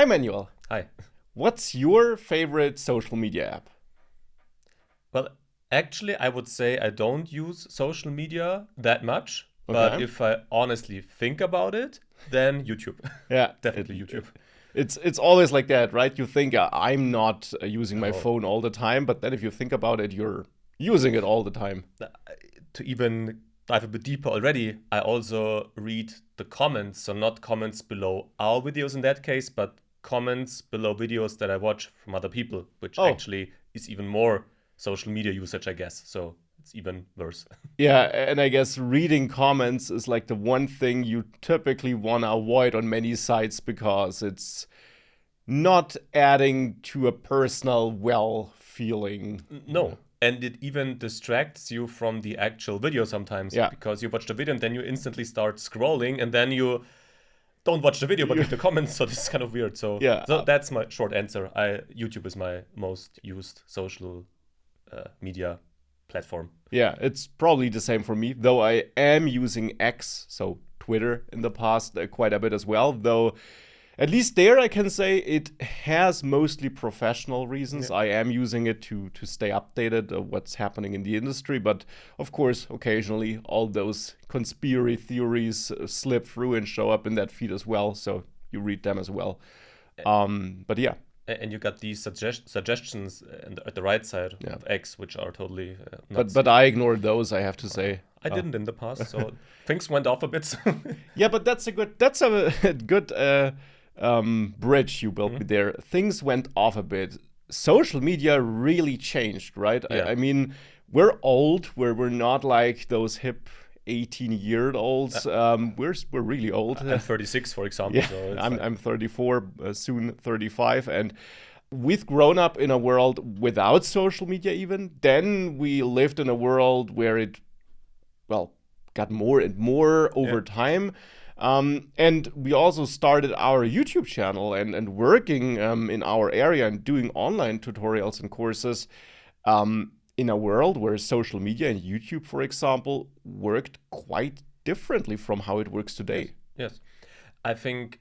Hi, Manuel. Hi. What's your favorite social media app? Well, actually, I would say I don't use social media that much, but Okay. if I honestly think about it, then YouTube. Yeah, Definitely YouTube. it's always like that, right? You think I'm not using my Oh, phone all the time, but then if you think about it, you're using it all the time. uh, to even dive a bit deeper already, I also read the comments, so not comments below our videos in that case, but comments below videos that I watch from other people, which Oh, actually is even more social media usage, I guess. So it's even worse. yeah, and I guess reading comments is like the one thing you typically want to avoid on many sites because it's not adding to a personal well feeling. No. And it even distracts you from the actual video sometimes Yeah. because you watch the video and then you instantly start scrolling and then you don't watch the video but You, read the comments. So this is kind of weird. So yeah, so that's my short answer. YouTube is my most used social media platform. yeah, it's probably the same for me, though I am using X, so Twitter, in the past quite a bit as well. Though, at least there I can say it has mostly professional reasons. Yeah. I am using it to stay updated of what's happening in the industry, but of course, occasionally all those conspiracy theories slip through and show up in that feed as well. So you read them as well. But yeah, And you got these suggestions at the right side yeah. of X, which are totally But nuts. but I ignored those, I have to say. I didn't in the past, so things went off a bit. Yeah, but that's a good bridge you built me Mhm. there. Things went off a bit. Social media really changed, right? Yeah. I mean, we're old. We're not like those hip 18-year-olds. We're really old. I'm 36, for example, Yeah, so it's I'm like, I'm 34, soon 35, and we've grown up in a world without social media. Even then, we lived in a world where it well, got more and more yeah. over time. And we also started our YouTube channel and working in our area and doing online tutorials and courses in a world where social media and YouTube, for example, worked quite differently from how it works Yes, today. yes. I think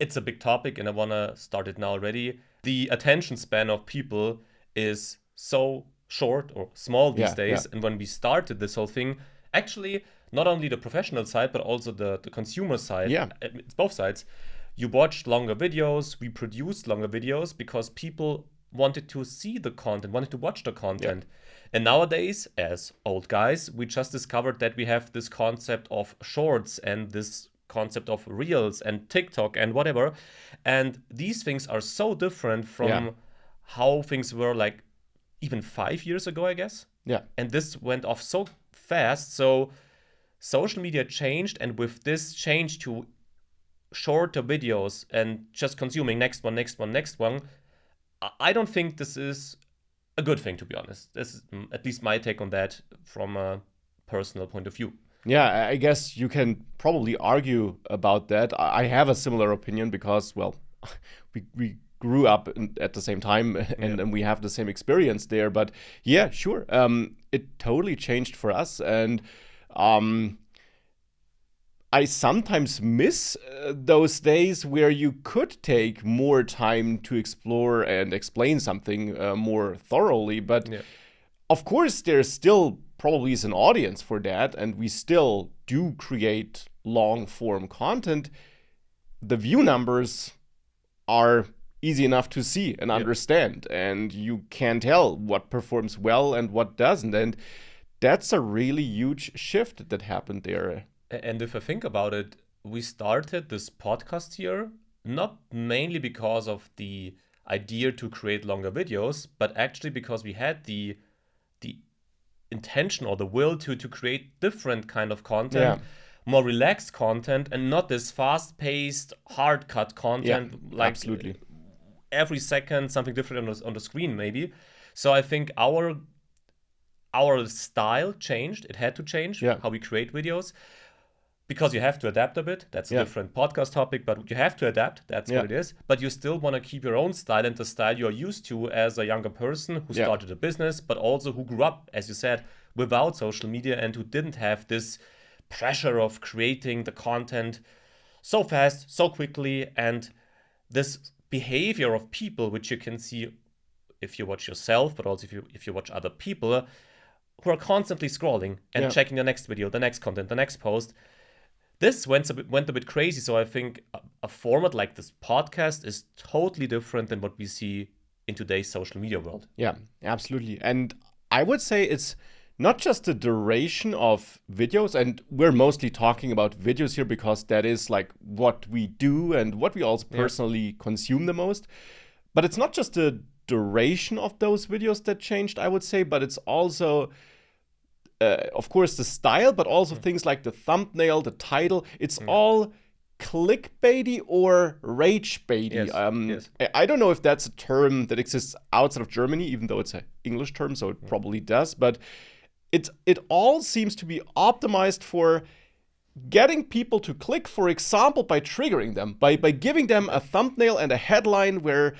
it's a big topic and I want to start it now already. The attention span of people is so short or small these Yeah, yeah, days. And when we started this whole thing, actually, not only the professional side, but also the consumer side, yeah, it's both sides. You watched longer videos, we produced longer videos because people wanted to see the content, wanted to watch the yeah, content. And nowadays, as old guys, we just discovered that we have this concept of shorts and this concept of reels and TikTok and whatever. And these things are so different yeah, from how things were like even 5 years ago, I guess. yeah. And this went off so fast. So social media changed, and with this change to shorter videos and just consuming next one, next one, next one, I don't think this is a good thing, to be honest. This is at least my take on that from a personal point of view. Yeah, I guess you can probably argue about that. I have a similar opinion because, well, we grew up at the same time Yeah. and we have the same experience there. But yeah, sure, it totally changed for us, and um, I sometimes miss those days where you could take more time to explore and explain something more thoroughly. But Yeah. of course, there still probably is an audience for that, and we still do create long form content. The view numbers are easy enough to see and Yeah. understand, and you can tell what performs well and what doesn't. And that's a really huge shift that happened there. And if I think about it, we started this podcast here not mainly because of the idea to create longer videos, but actually because we had the intention or the will to create different kind of Yeah, content, more relaxed content, and not this fast-paced, hard-cut yeah, content like absolutely. every second something different on the screen maybe. So I think our style changed. It had to change Yeah, how we create videos because you have to adapt a bit. That's a yeah, different podcast topic, but you have to adapt. That's what yeah, it is. But you still want to keep your own style and the style you're used to as a younger person who yeah, started a business, but also who grew up, as you said, without social media and who didn't have this pressure of creating the content so fast, so quickly, and this behavior of people, which you can see if you watch yourself, but also if you watch other people who are constantly scrolling and checking the next video, the next content, the next post. This went a bit crazy. So I think a format like this podcast is totally different than what we see in today's social media world. Yeah, absolutely. And I would say it's not just the duration of videos, and we're mostly talking about videos here because that is like what we do and what we also personally consume the most. But it's not just the duration of those videos that changed, I would say, but it's also, of course, the style, but also things like the thumbnail, the title. It's all clickbaity or rage-baity. Yes. I don't know if that's a term that exists outside of Germany, even though it's an English term, so it probably does. But it all seems to be optimized for getting people to click, for example, by triggering them, by giving them a thumbnail and a headline where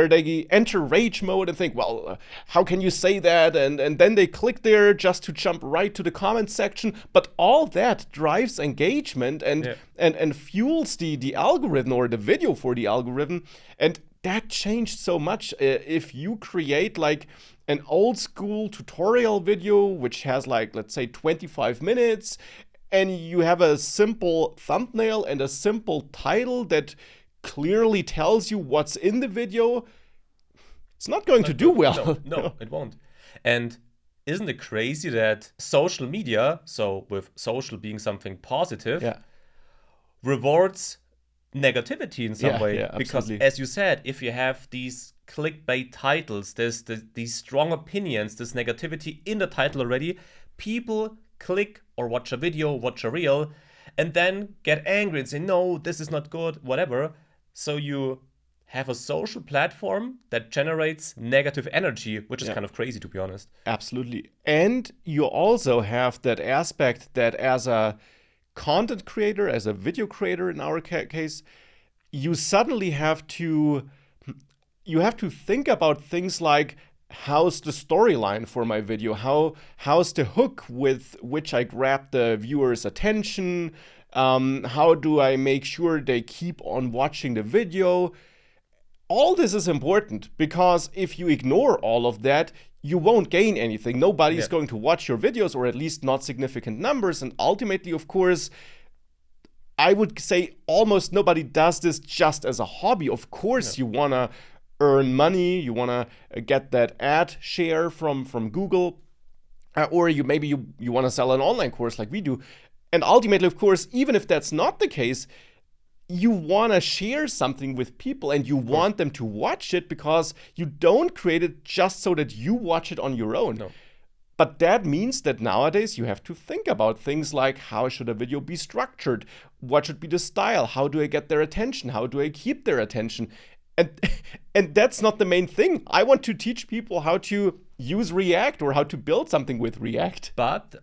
they enter rage mode and think, well, how can you say that? And then they click there just to jump right to the comment section. But all that drives engagement and fuels the algorithm or the video for the algorithm. And that changed so much. If you create like an old school tutorial video, which has like, let's say 25 minutes, and you have a simple thumbnail and a simple title that clearly tells you what's in the video, it's not going to do well. No, it won't. And isn't it crazy that social media, so with social being something positive, rewards negativity in some way? Because as you said, if you have these clickbait titles, there's these strong opinions, this negativity in the title already, people click or watch a video, watch a reel, and then get angry and say, no, this is not good, whatever. So you have a social platform that generates negative energy, which is kind of crazy, to be honest. Absolutely. And you also have that aspect that as a content creator, as a video creator in our case, you suddenly have to think about things like, how's the storyline for my video? How's the hook with which I grab the viewer's attention? How do I make sure they keep on watching the video? All this is important because if you ignore all of that, you won't gain anything. Nobody's going to watch your videos, or at least not significant numbers. And ultimately, of course, I would say almost nobody does this just as a hobby. Of course, you want to earn money, you want to get that ad share from Google, or you want to sell an online course like we do. And ultimately, of course, even if that's not the case, you want to share something with people and you want them to watch it because you don't create it just so that you watch it on your own. No. But that means that nowadays you have to think about things like, how should a video be structured? What should be the style? How do I get their attention? How do I keep their attention? And that's not the main thing. I want to teach people how to use React or how to build something with React. But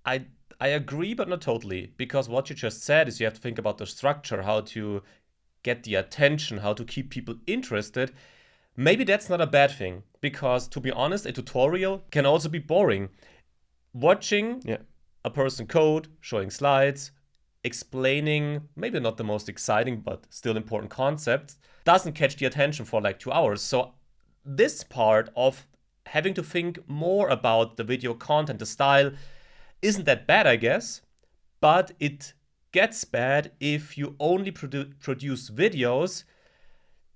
I agree, but not totally. Because what you just said is you have to think about the structure, how to get the attention, how to keep people interested. Maybe that's not a bad thing. Because to be honest, a tutorial can also be boring. Watching a person code, showing slides, explaining maybe not the most exciting but still important concepts doesn't catch the attention for like 2 hours. So this part of having to think more about the video content, the style, isn't that bad, I guess, but it gets bad if you only produce videos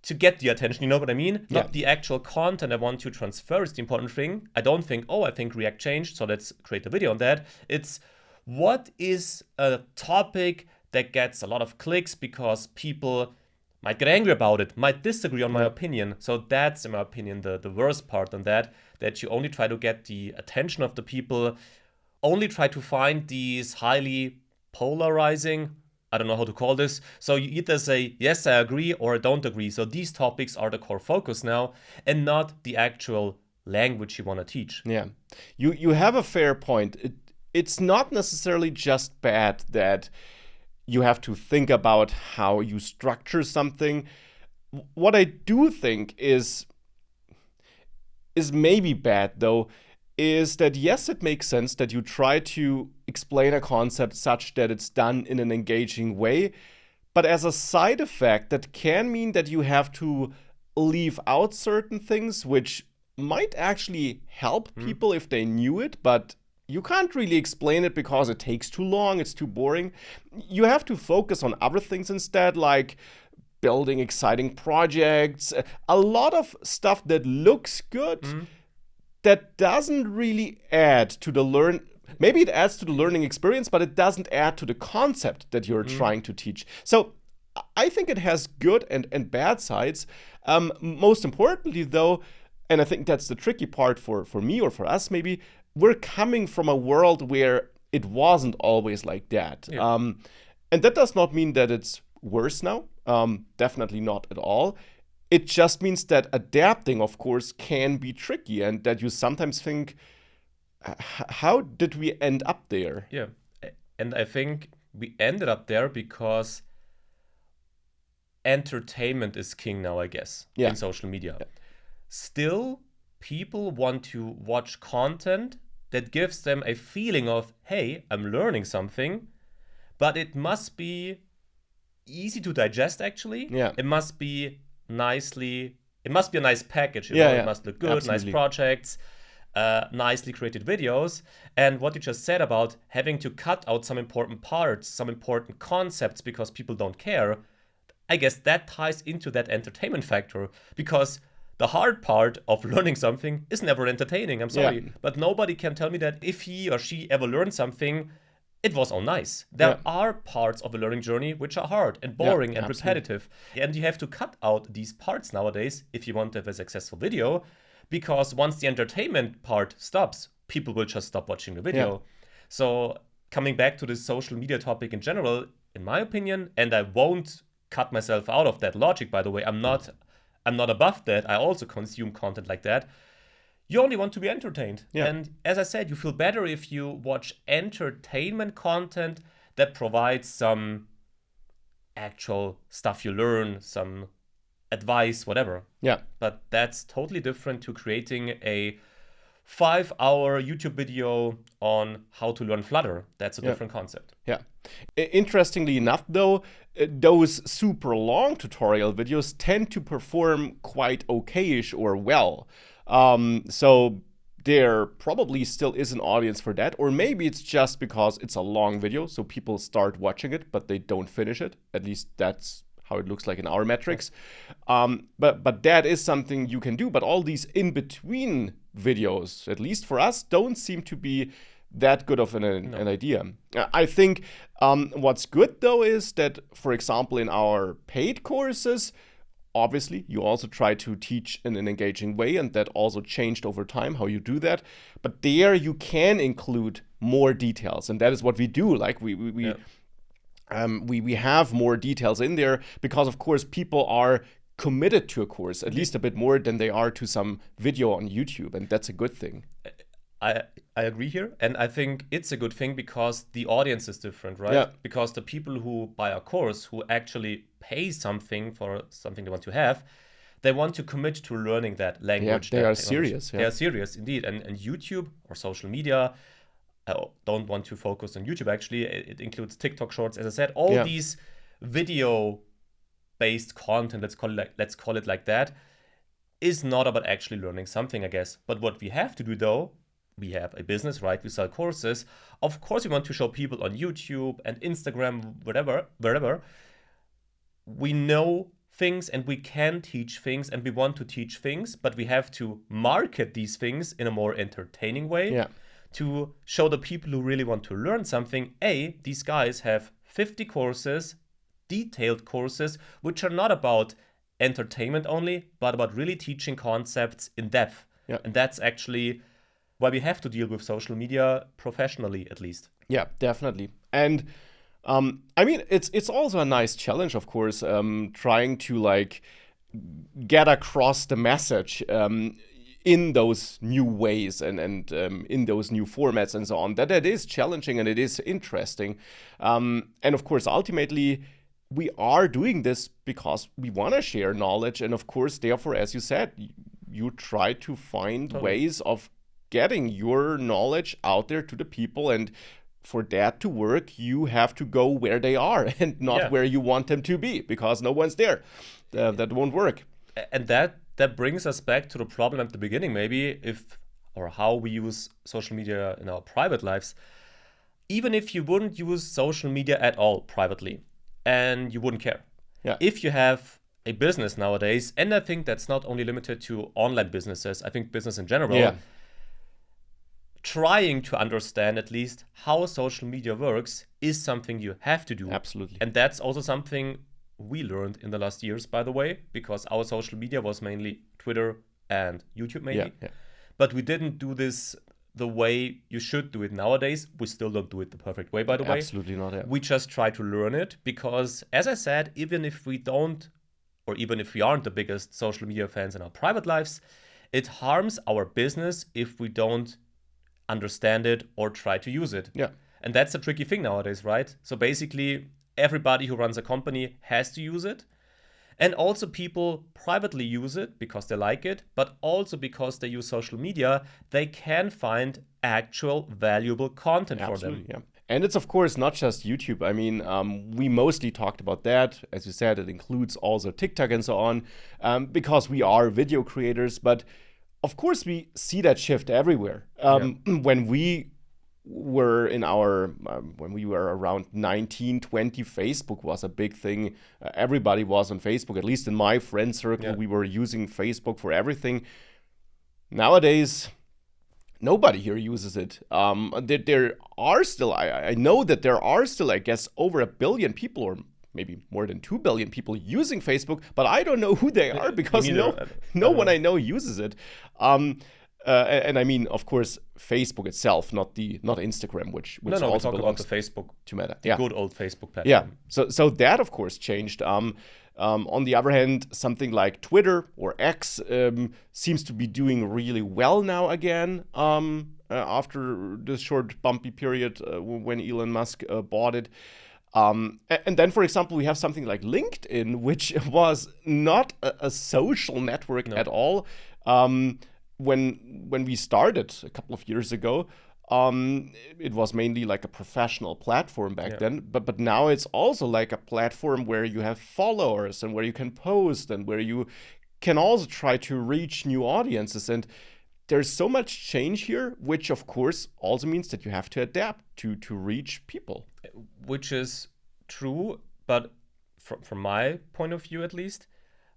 to get the attention, you know what I mean? Not the actual content I want to transfer is the important thing. I don't think, I think React changed, so let's create a video on that. It's what is a topic that gets a lot of clicks because people might get angry about it, might disagree on my opinion. So that's, in my opinion, the worst part on that you only try to get the attention of the people, only try to find these highly polarizing, I don't know how to call this. So you either say, yes, I agree, or I don't agree. So these topics are the core focus now and not the actual language you want to teach. Yeah, you have a fair point. It's not necessarily just bad that you have to think about how you structure something. What I do think is maybe bad, though, is that yes, it makes sense that you try to explain a concept such that it's done in an engaging way, But as a side effect, that can mean that you have to leave out certain things, which might actually help people if they knew it, but you can't really explain it because it takes too long, it's too boring. You have to focus on other things instead, like building exciting projects, a lot of stuff that looks good that doesn't really add to the maybe it adds to the learning experience, but it doesn't add to the concept that you're trying to teach. So I think it has good and bad sides. Most importantly, though, and I think that's the tricky part for me or for us maybe, we're coming from a world where it wasn't always like that. Yeah. And that does not mean that it's worse now. Definitely not at all. It just means that adapting, of course, can be tricky, and that you sometimes think, how did we end up there? Yeah. And I think we ended up there because entertainment is king now, I guess, in social media. Yeah. Still, people want to watch content that gives them a feeling of, hey, I'm learning something, but it must be easy to digest, actually. Yeah. It must be a nice package. You know? It must look good, absolutely. Nice projects, nicely created videos. And what you just said about having to cut out some important parts, some important concepts because people don't care, I guess that ties into that entertainment factor, because the hard part of learning something is never entertaining. I'm sorry. But nobody can tell me that if he or she ever learned something, it was all nice. There are parts of the learning journey which are hard and boring and repetitive. And you have to cut out these parts nowadays if you want to have a successful video, because once the entertainment part stops, people will just stop watching the video. Yeah. So coming back to the social media topic in general, in my opinion, and I won't cut myself out of that logic, by the way, I'm not above that. I also consume content like that. You only want to be entertained. Yeah. And as I said, you feel better if you watch entertainment content that provides some actual stuff you learn, some advice, whatever. Yeah. But that's totally different to creating a 5-hour YouTube video on how to learn Flutter. That's a different concept. Yeah. Interestingly enough, though, those super long tutorial videos tend to perform quite okayish or well. So there probably still is an audience for that, or maybe it's just because it's a long video, so people start watching it, but they don't finish it. At least that's how it looks like in our metrics. But that is something you can do. But all these in-between videos, at least for us, don't seem to be that good of an idea. I think what's good, though, is that, for example, in our paid courses, obviously, you also try to teach in an engaging way, and that also changed over time how you do that. But there you can include more details, and that is what we do. Like we have more details in there because, of course, people are committed to a course at least a bit more than they are to some video on YouTube, and that's a good thing. I agree here, and I think it's a good thing because the audience is different, right? Yeah. Because the people who buy a course, who actually pay something for something they want to have, they want to commit to learning that language. Yeah, they are serious. Yeah. They are serious, indeed. And YouTube or social media, I don't want to focus on YouTube, actually. It includes TikTok Shorts, as I said. All these video-based content, let's call it like that, is not about actually learning something, I guess. But what we have to do, though, we have a business, right? We sell courses. Of course, we want to show people on YouTube and Instagram, wherever. We know things and we can teach things and we want to teach things, but we have to market these things in a more entertaining way to show the people who really want to learn something, these guys have 50 courses, detailed courses, which are not about entertainment only, but about really teaching concepts in depth. Yeah. And that's actually why we have to deal with social media professionally, at least. Yeah, definitely. And I mean, it's also a nice challenge, of course, trying to get across the message in those new ways and in those new formats and so on. That it is challenging and it is interesting. And of course, ultimately, we are doing this because we want to share knowledge. And of course, therefore, as you said, you try to find ways of getting your knowledge out there to the people and for that to work, you have to go where they are and not Yeah. where you want them to be, because no one's there. That won't work. And that brings us back to the problem at the beginning, maybe, if or how we use social media in our private lives. Even if you wouldn't use social media at all privately and you wouldn't care. Yeah. If you have a business nowadays, and I think that's not only limited to online businesses, I think business in general, Yeah. trying to understand at least how social media works is something you have to do. Absolutely. And that's also something we learned in the last years, by the way, because our social media was mainly Twitter and YouTube, mainly. Yeah. But we didn't do this the way you should do it nowadays. We still don't do it the perfect way, by the way. Absolutely not. Yeah. We just try to learn it because, as I said, even if we don't, or even if we aren't the biggest social media fans in our private lives, it harms our business if we don't understand it or try to use it. Yeah. And that's a tricky thing nowadays, right? So basically, everybody who runs a company has to use it. And also people privately use it because they like it, but also because they use social media, they can find actual valuable content for them. Absolutely, yeah. And it's, of course, not just YouTube. I mean, we mostly talked about that. As you said, it includes also TikTok and so on, because we are video creators. But, of course, we see that shift everywhere. When we were when we were around 19, 20, Facebook was a big thing. Everybody was on Facebook, at least in my friend circle. Yeah. We were using Facebook for everything. Nowadays, nobody here uses it. There are still, I know that there are still, I guess, over 1 billion people, or maybe more than 2 billion people using Facebook, but I don't know who they are because no one I know uses it. And I mean, of course, Facebook itself, not Instagram, which No, also we talk about belongs the Facebook, to Meta. the Yeah. good old Facebook platform. Yeah, so that of course changed. On the other hand, something like Twitter or X seems to be doing really well now again, after this short bumpy period when Elon Musk bought it. And then, for example, we have something like LinkedIn, which was not a social network at all. When we started a couple of years ago, it was mainly like a professional platform back then, but now it's also like a platform where you have followers and where you can post and where you can also try to reach new audiences. And there's so much change here, which of course also means that you have to adapt to reach people. Which is true, but from my point of view at least,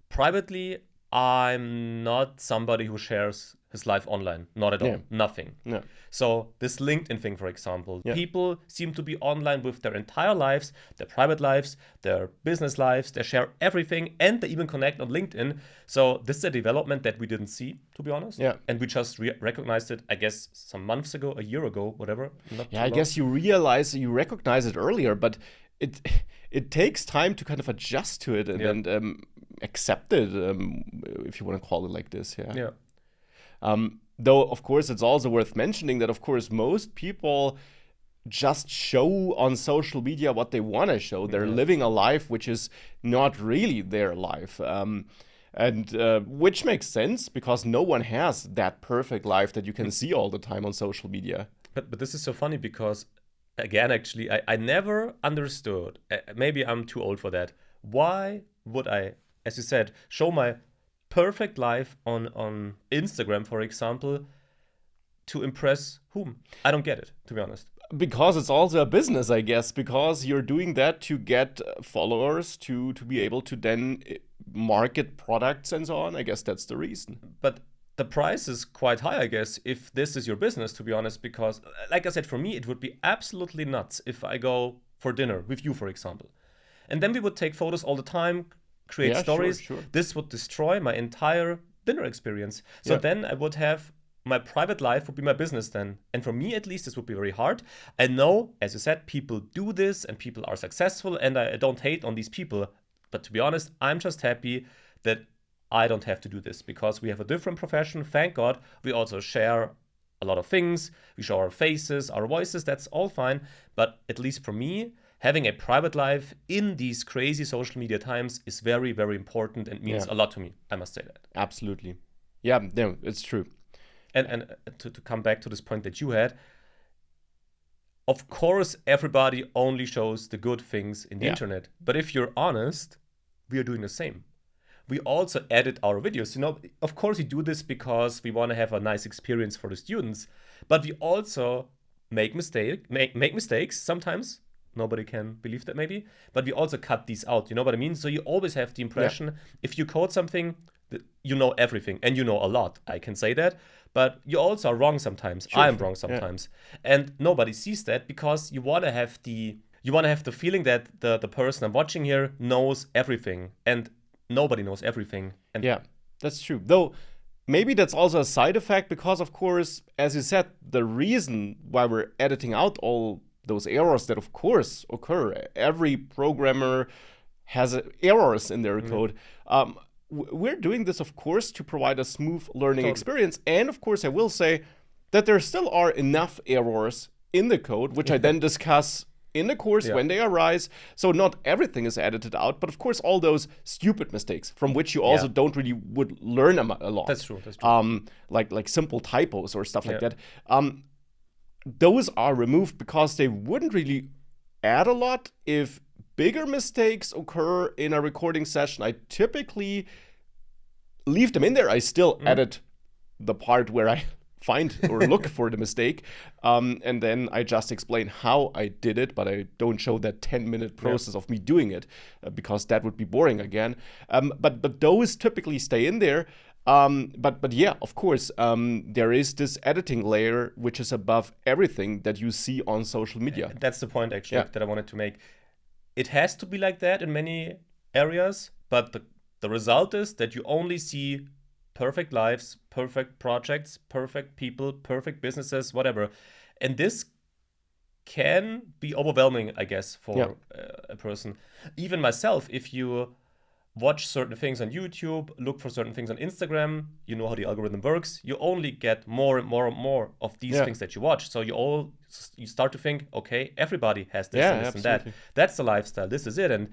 privately, I'm not somebody who shares his life online. Not at all. Yeah. Nothing. Yeah. So this LinkedIn thing, for example, people seem to be online with their entire lives, their private lives, their business lives. They share everything, and they even connect on LinkedIn. So this is a development that we didn't see, to be honest. Yeah. And we just recognized it, I guess, some months ago, a year ago, whatever. Yeah, I guess you recognize it earlier, but it takes time to kind of adjust to it and accept it, if you want to call it like this. Yeah. Though, of course, it's also worth mentioning that, of course, most people just show on social media what they want to show. They're living a life which is not really their life. And which makes sense because no one has that perfect life that you can see all the time on social media. But this is so funny because, again, actually, I never understood, maybe I'm too old for that, why would I, as you said, show my perfect life on Instagram, for example, to impress whom? I don't get it, to be honest. Because it's also a business, I guess, because you're doing that to get followers, to be able to then market products and so on. I guess that's the reason. But the price is quite high, I guess, if this is your business, to be honest, because, like I said, for me, it would be absolutely nuts if I go for dinner with you, for example. And then we would take photos all the time, create stories. Sure. This would destroy my entire dinner experience. So then I would have my private life would be my business then. And for me, at least, this would be very hard. I know, as you said, people do this and people are successful, and I don't hate on these people. But to be honest, I'm just happy that I don't have to do this because we have a different profession. Thank God. We also share a lot of things. We show our faces, our voices. That's all fine. But at least for me, having a private life in these crazy social media times is very, very important and means a lot to me. I must say that. Absolutely. Yeah, no, it's true. And to come back to this point that you had, of course, everybody only shows the good things in the internet. But if you're honest, we are doing the same. We also edit our videos. Of course, we do this because we want to have a nice experience for the students. But we also make mistakes sometimes. Nobody can believe that maybe. But we also cut these out. You know what I mean? So you always have the impression, if you code something, that you know everything. And you know a lot. I can say that. But you also are wrong sometimes. I'm wrong sometimes. And nobody sees that because you want to have the feeling that the person I'm watching here knows everything. And nobody knows everything. And yeah, that's true. Though maybe that's also a side effect because, of course, as you said, the reason why we're editing out all those errors that, of course, occur. Every programmer has errors in their code. We're doing this, of course, to provide a smooth learning experience. And, of course, I will say that there still are enough errors in the code, which I then discuss in the course when they arise. So not everything is edited out, but, of course, all those stupid mistakes from which you also don't really would learn a lot. That's true. Like simple typos or stuff like that. Those are removed because they wouldn't really add a lot. If bigger mistakes occur in a recording session, I typically leave them in there. I still edit the part where I find or look for the mistake, and then I just explain how I did it, but I don't show that 10-minute process of me doing it because that would be boring again. But those typically stay in there. But yeah, of course, there is this editing layer which is above everything that you see on social media. That's the point, actually, that I wanted to make. It has to be like that in many areas, but the result is that you only see perfect lives, perfect projects, perfect people, perfect businesses, whatever. And this can be overwhelming, I guess, for a person. Even myself, if you watch certain things on YouTube, look for certain things on Instagram, you know how the algorithm works, you only get more and more and more of these things that you watch. So you start to think, okay, everybody has this and this and that. That's the lifestyle. This is it. And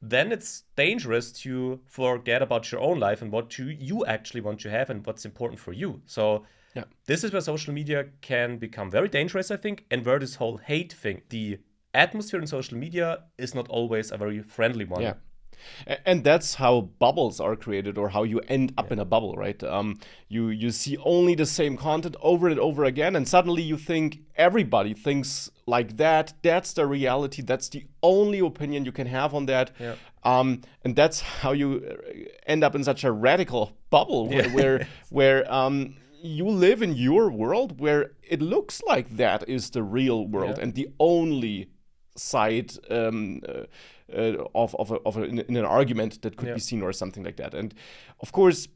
then it's dangerous to forget about your own life and what you actually want to have and what's important for you. So this is where social media can become very dangerous, I think, and where this whole hate thing, the atmosphere in social media is not always a very friendly one. Yeah. And that's how bubbles are created, or how you end up in a bubble, right? You see only the same content over and over again, and suddenly you think everybody thinks like that. That's the reality. That's the only opinion you can have on that. And that's how you end up in such a radical bubble where you live in your world where it looks like that is the real world and the only side in an argument that could be seen or something like that. And of course,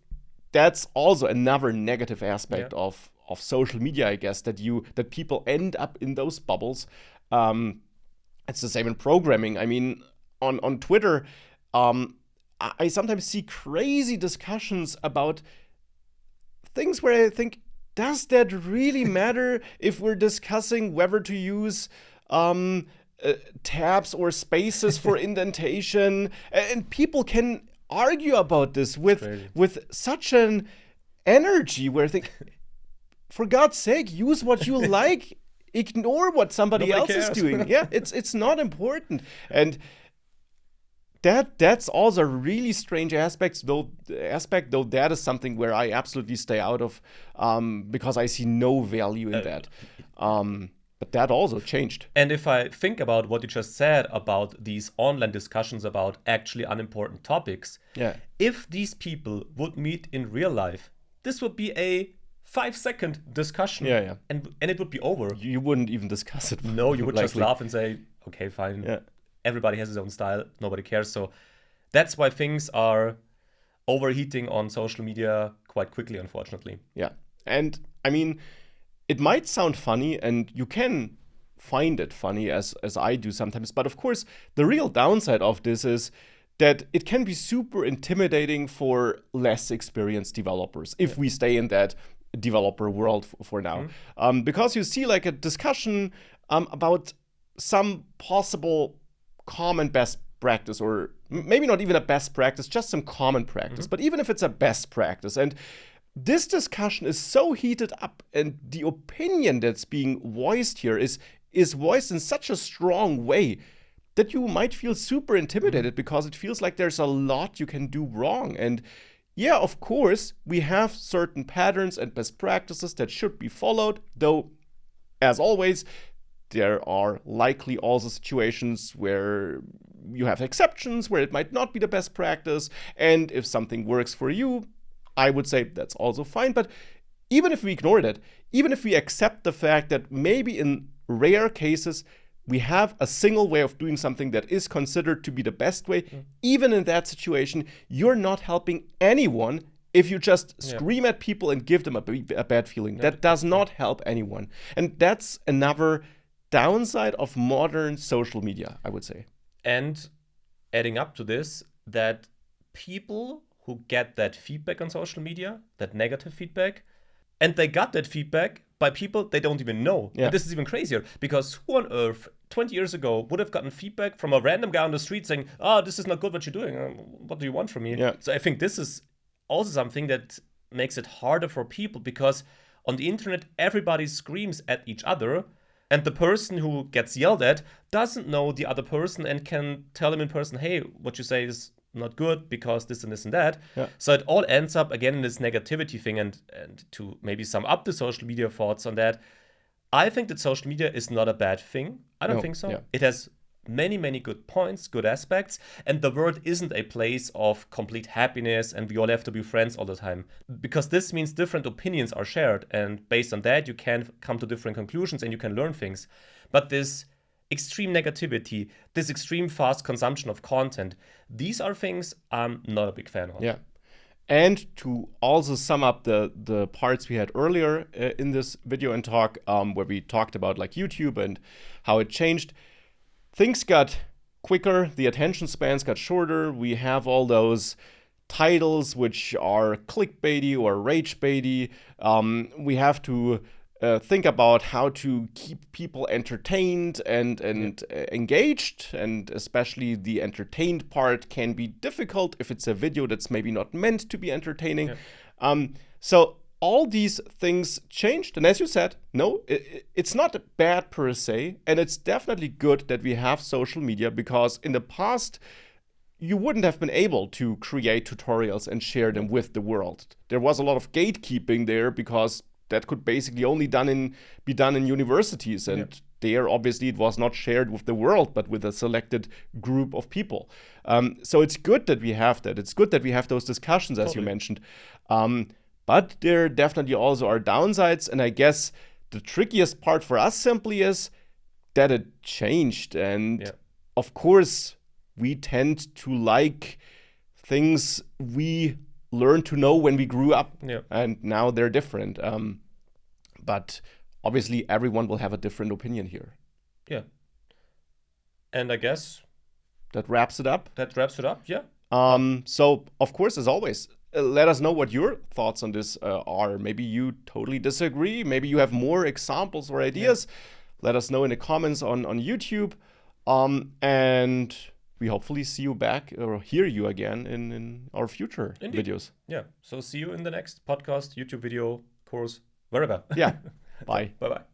that's also another negative aspect of social media, I guess, that people end up in those bubbles. It's the same in programming. I mean, on Twitter, I sometimes see crazy discussions about things where I think, does that really matter if we're discussing whether to use tabs or spaces for indentation? And people can argue about this with such an energy where I think, for God's sake, use what you like. Ignore what somebody else is doing. It's not important. And that's also a really strange aspect, though that is something where I absolutely stay out of, because I see no value in that. But that also changed. And if I think about what you just said about these online discussions about actually unimportant topics, if these people would meet in real life, this would be a 5-second discussion. And it would be over. You wouldn't even discuss it. No, you would just laugh and say, okay, fine. Everybody has his own style. Nobody cares. So that's why things are overheating on social media quite quickly, unfortunately. Yeah. And I mean, it might sound funny, and you can find it funny as I do sometimes. But of course, the real downside of this is that it can be super intimidating for less experienced developers if we stay in that developer world for now. Because you see like a discussion about some possible common best practice, or maybe not even a best practice, just some common practice. But even if it's a best practice, and this discussion is so heated up, and the opinion that's being voiced here is is voiced in such a strong way that you might feel super intimidated because it feels like there's a lot you can do wrong. And yeah, of course, we have certain patterns and best practices that should be followed, though, as always, there are likely also situations where you have exceptions, where it might not be the best practice. And if something works for you, I would say that's also fine. But even if we ignore that, even if we accept the fact that maybe in rare cases we have a single way of doing something that is considered to be the best way, even in that situation, you're not helping anyone if you just scream at people and give them a bad feeling. That does not help anyone. And that's another downside of modern social media, I would say. And adding up to this, that people who get that feedback on social media, that negative feedback, and they got that feedback by people they don't even know. Yeah. And this is even crazier, because who on earth 20 years ago would have gotten feedback from a random guy on the street saying, this is not good what you're doing. What do you want from me? Yeah. So I think this is also something that makes it harder for people, because on the internet, everybody screams at each other, and the person who gets yelled at doesn't know the other person and can tell him in person, hey, what you say is not good because this and this and that. Yeah. So it all ends up again in this negativity thing. And to maybe sum up the social media thoughts on that, I think that social media is not a bad thing. I don't think so. Yeah. It has many, many good points, good aspects. And the world isn't a place of complete happiness and we all have to be friends all the time. Because this means different opinions are shared. And based on that, you can come to different conclusions and you can learn things. But this extreme negativity, this extreme fast consumption of content, these are things I'm not a big fan of. Yeah. And to also sum up the parts we had earlier in this video and talk, where we talked about like YouTube and how it changed, things got quicker, the attention spans got shorter. We have all those titles which are clickbaity or rage baity. We have to think about how to keep people entertained and engaged, and especially the entertained part can be difficult if it's a video that's maybe not meant to be entertaining. So all these things changed, and as you said, no, it's not bad per se, and it's definitely good that we have social media, because in the past you wouldn't have been able to create tutorials and share them with the world. There was a lot of gatekeeping there, because that could basically only be done in universities, and there obviously it was not shared with the world, but with a selected group of people. So it's good that we have that. It's good that we have those discussions, as you mentioned. But there definitely also are downsides, and I guess the trickiest part for us simply is that it changed. And of course, we tend to like things we learned to know when we grew up, and now they're different. But obviously, everyone will have a different opinion here. Yeah. And I guess that wraps it up. Yeah. So, of course, as always, let us know what your thoughts on this are. Maybe you totally disagree. Maybe you have more examples or ideas. Let us know in the comments on YouTube. And we hopefully see you back or hear you again in our future videos. Yeah. So see you in the next podcast, YouTube video, course, wherever. Yeah. Bye. Bye-bye.